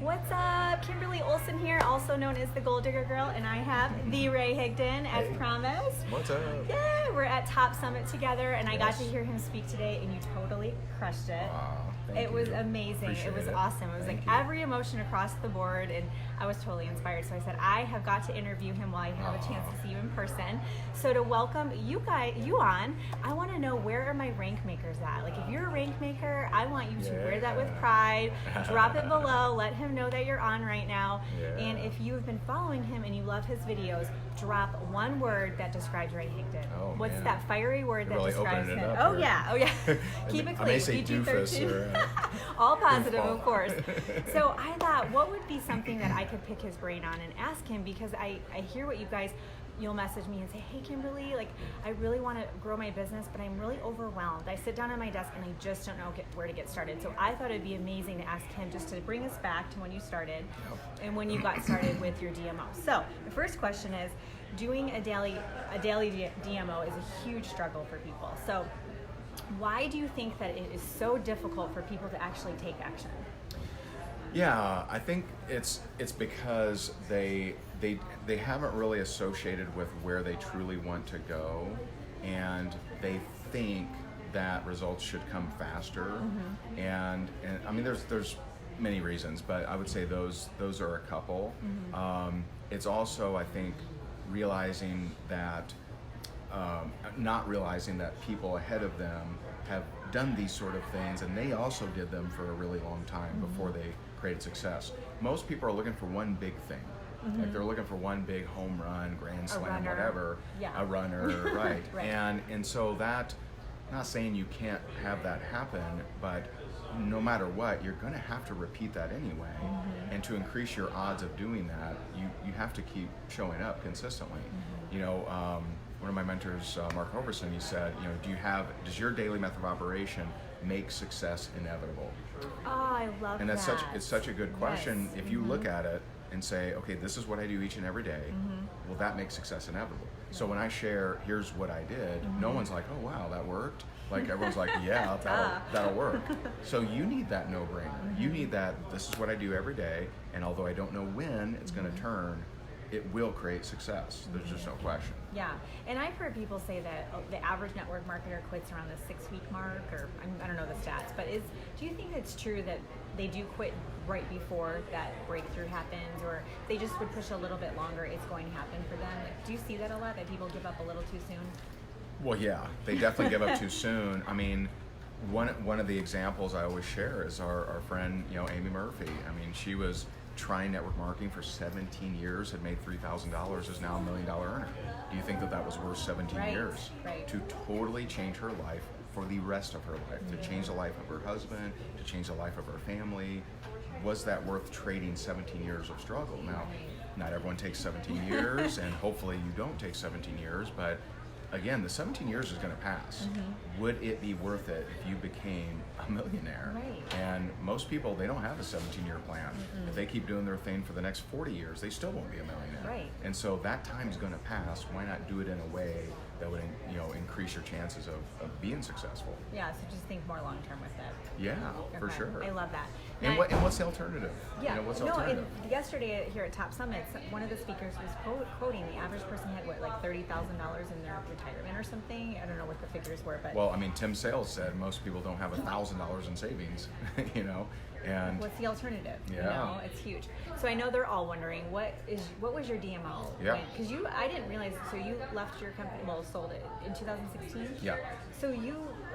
What's up? Kimberly Olson here, also known as the Gold Digger Girl, and I have the Ray Higdon, as promised. What's up? Yeah, we're at Top Summit together, and I got to hear him speak today, and you totally crushed it. Wow, it was amazing. Appreciate it was it. awesome. It was Thank like you. every emotion across the board, and I was totally inspired. So I said, I have got to interview him while I have a chance to see you in person. So to welcome you on, I want to know, where are my rank makers at? Like, if you're a rank maker, I want you to wear that with pride. Drop it below. Let him know that you're on right now. Yeah. And if you have been following him and you love his videos, drop one word that describes Ray Higdon. Oh, What's man. that fiery word that Really describes opening him? it up Oh here. yeah, oh yeah. Keep it I may clean. say doofus or, all positive, of course. So I thought, what would be something that I could pick his brain on and ask him, because I hear what you guys, you'll message me and say, hey Kimberly, like, I really want to grow my business, but I'm really overwhelmed. I sit down at my desk and I just don't know where to get started. So I thought it'd be amazing to ask him, just to bring us back to when you started and when you got started with your DMO. So the first question is, doing a daily DMO is a huge struggle for people. So why do you think that it is so difficult for people to actually take action? Yeah, I think it's because they haven't really associated with where they truly want to go, and they think that results should come faster. And I mean, there's many reasons, but I would say those are a couple. It's also, I think, realizing that not realizing that people ahead of them have done these sort of things, and they also did them for a really long time before they created success. Most people are looking for one big thing. Like, they're looking for one big home run, grand slam, whatever. A runner, right. And so that, not saying you can't have that happen, but no matter what, you're going to have to repeat that anyway. And to increase your odds of doing that, you have to keep showing up consistently. You know, one of my mentors, Mark Overson, he said, you know, does your daily method of operation make success inevitable? Oh, I love and that's that. it's such a good question. If you look at it and say, okay, this is what I do each and every day, well, that makes success inevitable. So when I share, here's what I did, no one's like, oh wow, that worked. Like, everyone's like, yeah, that'll work. So you need that no-brainer. You need that, this is what I do every day, and although I don't know when it's going to turn, it will create success. There's just no question. Yeah, and I've heard people say that the average network marketer quits around the 6-week mark, or I don't know the stats, but do you think it's true that they do quit right before that breakthrough happens, or they just would push a little bit longer, it's going to happen for them? Like, do you see that a lot, that people give up a little too soon? Well, yeah, they definitely give up too soon. I mean, one of the examples I always share is our friend, you know, Amy Murphy. I mean, she was trying network marketing for 17 years, had made $3,000, is now $1 million earner. Do you think that was worth 17 years? Right. To totally change her life for the rest of her life, to change the life of her husband, to change the life of her family. Was that worth trading 17 years of struggle? Now, not everyone takes 17 years, and hopefully you don't take 17 years, but again, the 17 years is going to pass. Would it be worth it if you became a millionaire? Right. And most people, they don't have a 17-year plan. If they keep doing their thing for the next 40 years, they still won't be a millionaire. Right. And so that time is going to pass. Why not do it in a way that would, you know, increase your chances of being successful? Yeah, so just think more long term with it. Yeah, for sure. I love that. And what's the alternative? Yeah, You know, what's the no, alternative? and yesterday here at Top Summit, one of the speakers was quoting the average person had, what, like $30,000 in their retirement or something? I don't know what the figures were, but... Well, I mean, Tim Sales said most people don't have $1,000 in savings, you know, and... What's the alternative? Yeah. You know, it's huge. So I know they're all wondering, what was your DMO? Yeah. Because I didn't realize, so you left your company, well, sold it in 2016? Yeah. So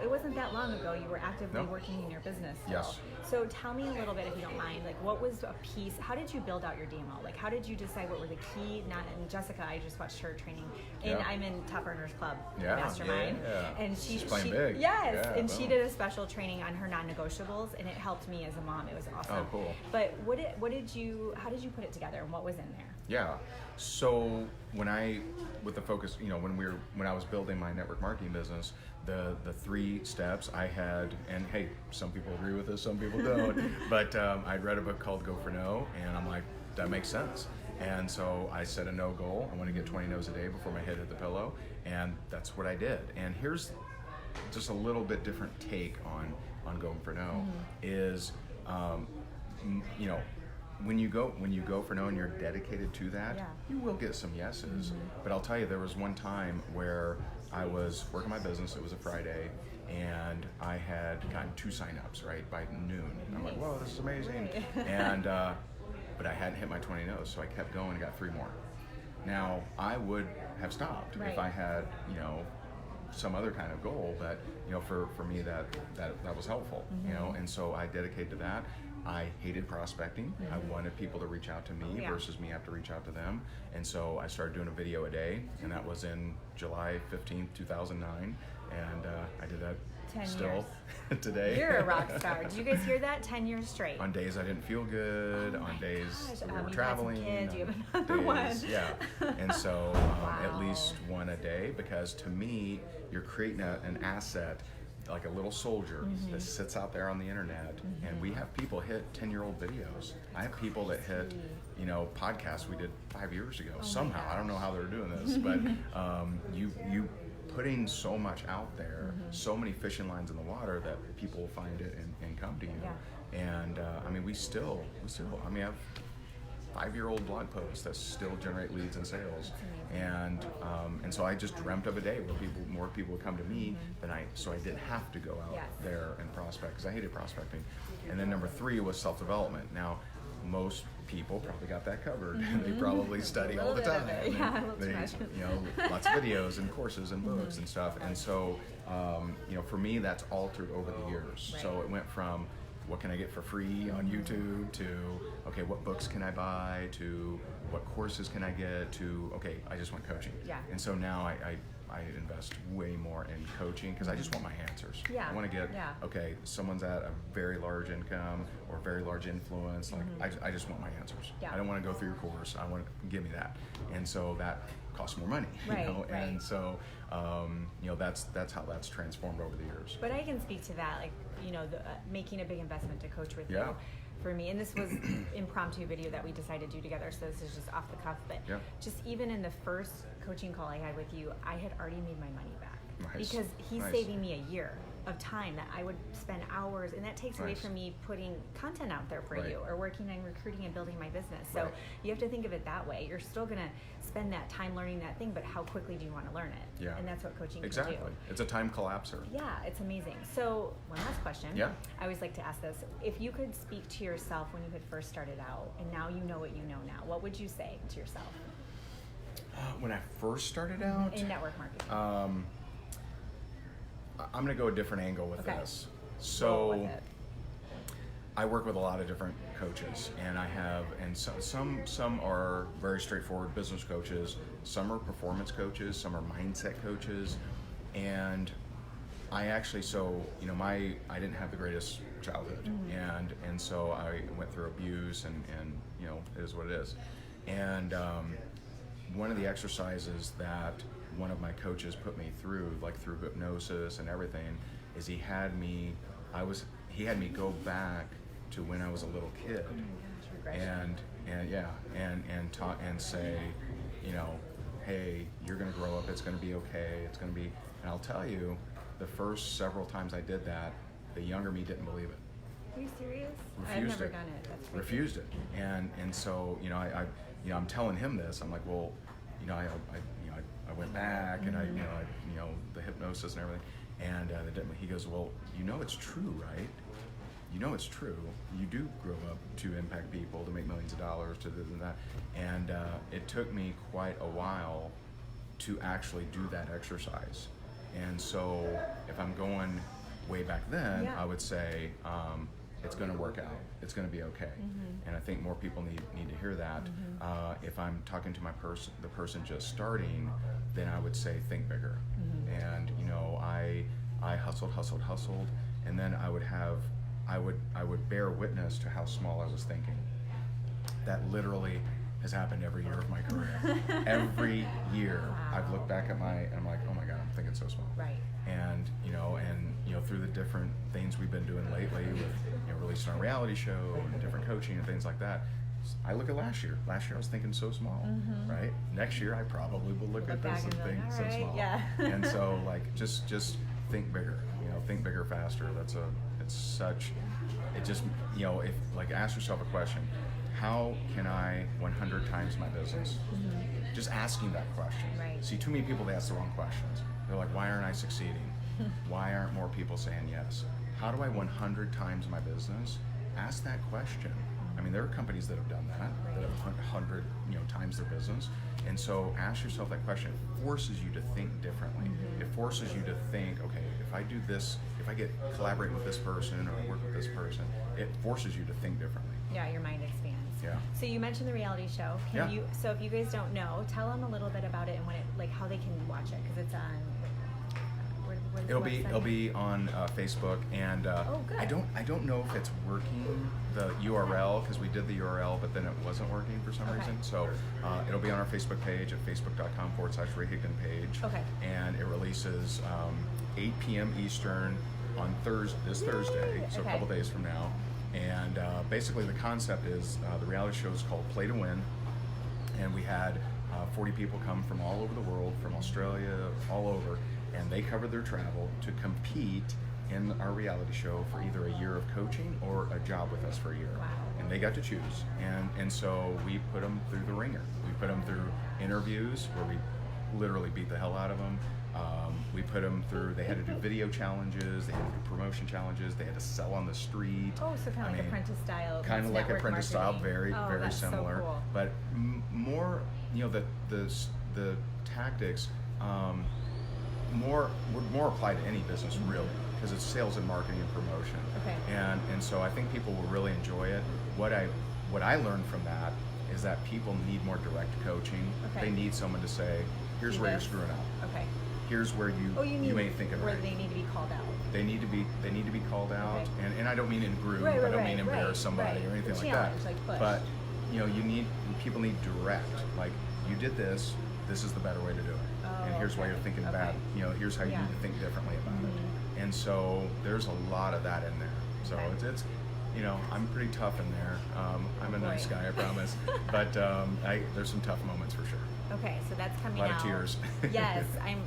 it wasn't that long ago, you were actively No. working in your business still. Yes. So tell me a little bit, if you don't mind, like, what was a piece, how did you build out your DMO? Like, how did you decide what were the key, and Jessica, I just watched her training, and I'm in Top Earners Club Mastermind. Yeah. And She's playing big. Yes, Yeah, and she did a special training on her non-negotiables, and it helped me as a mom. It was awesome. Oh, cool. But how did you put it together, and what was in there? Yeah. So with the focus, you know, when I was building my network marketing business, the 3 steps I had, and hey, some people agree with this, some people don't, but I'd read a book called Go for No, and I'm like, that makes sense. And so I set a no goal. I want to get 20 no's a day before my head hit the pillow, and that's what I did. And here's just a little bit different take on going for no, is, you know, when you go for knowing you're dedicated to that, Yeah. you will get some yeses. But I'll tell you, there was one time where I was working my business. It was a Friday, and I had gotten 2 signups right by noon. I'm like, whoa, this is amazing. Right. And but I hadn't hit my 20 no's, so I kept going and got 3 more. Now I would have stopped Right. if I had, some other kind of goal, but for me that was helpful, and so I dedicated to that. I hated prospecting. I wanted people to reach out to me versus me have to reach out to them, and so I started doing a video a day, and that was in July 15th, 2009, and I did that 10 still years. today. You're a rock star. Did you guys hear that? 10 years straight. On days I didn't feel good, Oh my on days gosh. we were You've traveling, had some kids, you on have another one. yeah. And so at Wow. least one a day, because to me, you're creating an asset, like a little soldier that sits out there on the internet, and we have people hit 10-year-old videos. I have people that hit, podcasts we did 5 years ago. Somehow, I don't know how they're doing this, but you putting so much out there, so many fishing lines in the water that people will find it and come to you. Yeah. And we still, I have 5-year-old blog posts that still generate leads and sales. And so I just dreamt of a day where more people would come to me so I didn't have to go out there and prospect, because I hated prospecting. And then number 3 was self-development. Now, most people probably got that covered. They probably study all the time. They, lots of videos and courses and books and stuff. And so, for me, that's altered over the years. Right. So it went from what can I get for free on YouTube to, okay, what books can I buy, to what courses can I get, to, okay, I just want coaching. Yeah. And so now I invest way more in coaching, because I just want my answers. Yeah. I want to get, Yeah. okay, someone's at a very large income or very large influence. Like, I just want my answers. Yeah. I don't want to go through your course. I want to give me that. And so that costs more money. Right, right. And so, that's how that's transformed over the years. But I can speak to that, like, making a big investment to coach with you. For me, and this was impromptu video that we decided to do together, so this is just off the cuff, but just even in the first coaching call I had with you, I had already made my money back. Nice. Because he's Nice. saving me a year of time that I would spend hours, and that takes away Nice. from me putting content out there for Right. you, or working on recruiting and building my business. So Right. you have to think of it that way. You're still going to spend that time learning that thing, but how quickly do you want to learn it? Yeah. And that's what coaching Exactly. can do. It's a time collapser. Yeah, it's amazing. So, one last question. Yeah. I always like to ask this. If you could speak to yourself when you had first started out, and now you know what you know now, what would you say to yourself? When I first started out, In network marketing. I'm going to go a different angle with Okay. this. Roll So with it. I work with a lot of different coaches, and some are very straightforward business coaches, some are performance coaches, some are mindset coaches, and I actually, I didn't have the greatest childhood, and so I went through abuse, and it is what it is. And one of the exercises that one of my coaches put me through, like through hypnosis and everything, is he had me go back to when I was a little kid, and talk and say, hey, you're gonna grow up, it's gonna be okay, it's gonna be, and I'll tell you, the first several times I did that, the younger me didn't believe it. Are you serious? I've Refused never it. done it. That's crazy. Refused it, and so I'm telling him this. I'm like, well, I went back, and the hypnosis and everything, and he goes, well, it's true, right? It's true. You do grow up to impact people, to make millions of dollars, to this and that, and it took me quite a while to actually do that exercise. And so if I'm going way back then, I would say it's going to work out. It's going to be okay. And I think more people need to hear that. If I'm talking to the person just starting, then I would say think bigger. And I hustled, and then I would bear witness to how small I was thinking. That literally has happened every year of my career. Every year, I've looked back at I'm like, oh my God, I'm thinking so small. Right. And through the different things we've been doing lately with releasing our reality show and different coaching and things like that, I look at last year. Last year I was thinking so small, right? Next year I probably will look at this and think so small. Yeah. And so just think bigger. Think bigger, faster. Ask yourself a question. how can I 100 times my business? Just asking that question. Right. See, too many people, they ask the wrong questions. They're like, why aren't I succeeding? Why aren't more people saying yes? How do I 100 times my business? Ask that question. I mean, there are companies that have done that, that have 100 times their business. And so ask yourself that question. It forces you to think differently. It forces you to think, okay, if I do this, if I collaborate with this person or I work with this person, it forces you to think differently. Yeah, your mind expands. Yeah. So you mentioned the reality show. So if you guys don't know, tell them a little bit about it and how they can watch it, because it's on. Where's It'll be on Facebook, and good. I don't know if it's working, the URL, because we did the URL but then it wasn't working for some reason. So it'll be on our Facebook page at facebook.com/Ray Higdon page. Okay. And it releases 8 p.m. Eastern on this Thursday, so a couple days from now. And basically the concept is the reality show is called Play to Win, and we had 40 people come from all over the world, from Australia, all over, and they covered their travel to compete in our reality show for either a year of coaching or a job with us for a year. Wow. And they got to choose. And so we put them through the ringer. We put them through interviews where we literally beat the hell out of them. We put them through, they had to do video challenges, they had to do promotion challenges, they had to sell on the street. Oh, so kind of like apprentice style. Kind of like apprentice style, very similar. So cool. But more, the tactics, would more apply to any business really, because it's sales and marketing and promotion. Okay. And so I think people will really enjoy it. What I learned from that is that people need more direct coaching. Okay. They need someone to say, here's where you're screwing up. Okay. Here's where you ain't thinking where right. they need to be called out. They need to be called out, Okay. and I don't mean in group. Right, I don't mean embarrass somebody or anything like that. Push. But people need direct. Like, you did this. This is the better way to do it. And here's why you're thinking bad. Here's how you need to think differently about it. And so there's a lot of that in there. So it's I'm pretty tough in there. I'm a nice guy, I promise. But there's some tough moments for sure. Okay, so that's coming out. A lot out. of tears. Yes, I'm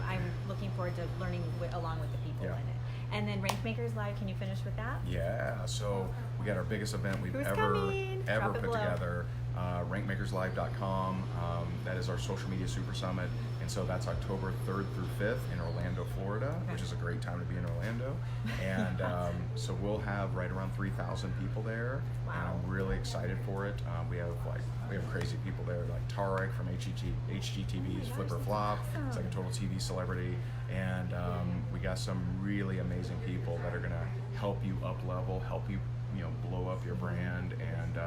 looking forward to learning along with the people in it. And then Rainmakers Live, can you finish with that? Yeah, so we got our biggest event we've ever put together. Rankmakerslive.com. That is our social media super summit. And so that's October 3rd through 5th in Orlando, Florida, which is a great time to be in Orlando. And so we'll have right around 3,000 people there. Wow. And I'm really excited for it. We have crazy people there, like Tarek from HGTV's Flip or Flop. It's like a total TV celebrity. And we got some really amazing people that are going to help you up level, help you blow up your brand, and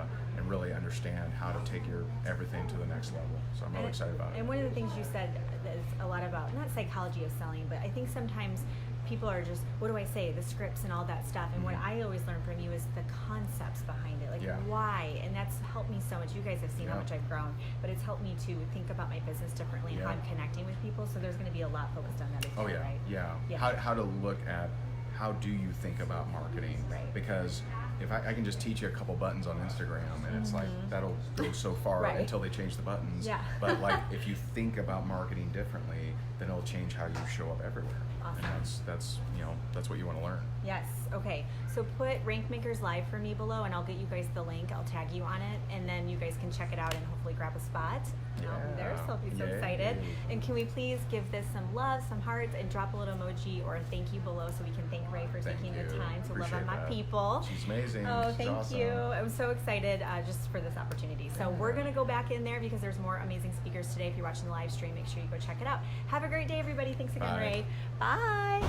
really understand how to take your everything to the next level. So I'm really excited about it. And one of the things you said is a lot about, not psychology of selling, but I think sometimes people are just, what do I say, the scripts and all that stuff. And what I always learn from you is the concepts behind it, like why. And that's helped me so much. You guys have seen how much I've grown, but it's helped me to think about my business differently and how I'm connecting with people. So there's going to be a lot focused on that as well, right? Yeah. How to look at, how do you think about marketing? Right. Because if I can just teach you a couple buttons on Instagram, and it's like, that'll go so far until they change the buttons. Yeah. But like, if you think about marketing differently, then it'll change how you show up everywhere. Awesome. And that's what you want to learn. Yes. Okay. So put Rainmakers Live for me below, and I'll get you guys the link. I'll tag you on it, and then you guys can check it out and hopefully grab a spot. I'll be there, so I'll be so excited. And can we please give this some love, some hearts, and drop a little emoji or a thank you below so we can thank Ray for taking the time to love on my people. She's amazing. Oh, She's thank awesome. you. I'm so excited just for this opportunity. So we're going to go back in there because there's more amazing speakers today. If you're watching the live stream, make sure you go check it out. Have a great day, everybody. Thanks again, Ray. Bye.